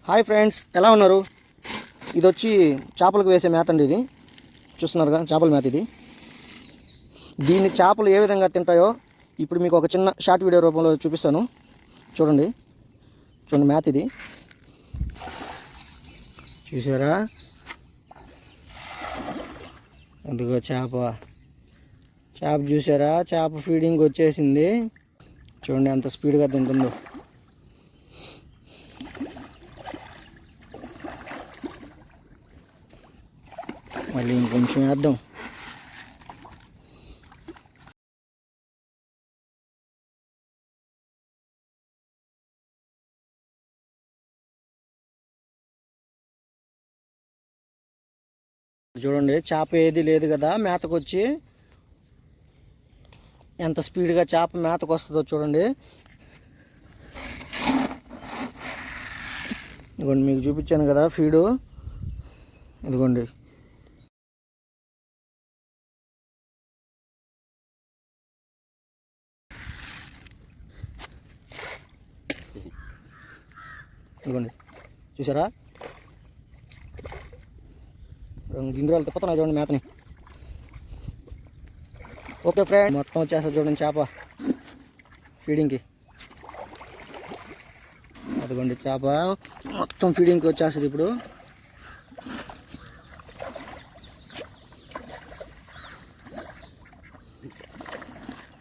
Hi friends, ఎలా ఉన్నారు? ఇది వచ్చి చేపలకు వేసే మేత అండి. ఇది చూస్తున్నారుగా, చేపల మేత. ఇది దీన్ని చేపలు ఏ విధంగా తింటాయో ఇప్పుడు మీకు ఒక చిన్న షార్ట్ వీడియో రూపంలో చూపిస్తాను. చూడండి మేత ఇది చూసారా? ఎందుకో చేప చూసారా? చేప ఫీడింగ్ వచ్చేసింది. చూడండి ఎంత స్పీడ్గా తింటుందో. మళ్ళీ ఇంకొంచెం వేద్దాం. చూడండి, చేప ఏది లేదు కదా, మేతకు వచ్చి ఎంత స్పీడ్గా చేప మేతకు వస్తుందో చూడండి. ఇదిగోండి, మీకు చూపించాను కదా ఫీడు. ఇదిగోండి, చూసారా? గింగిరాలు తిప్పుతున్నాయి చూడండి మేతని. ఓకే ఫ్రెండ్, మొత్తం వచ్చేస్తుంది చూడండి చేప ఫీడింగ్కి. అదిగోండి, చేప మొత్తం ఫీడింగ్కి వచ్చేస్తుంది ఇప్పుడు.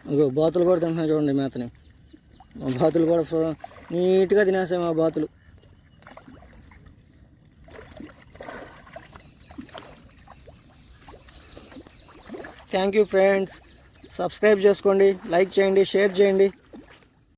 ఇంకో బాతులు కూడా తింటున్నాయి చూడండి మేతని. మా బాతులు కూడా నీట్గా తినేస్తాయి మా బాతులు. Thank you friends. సబ్స్క్రైబ్ చేసుకోండి, లైక్ చేయండి, షేర్ చేయండి.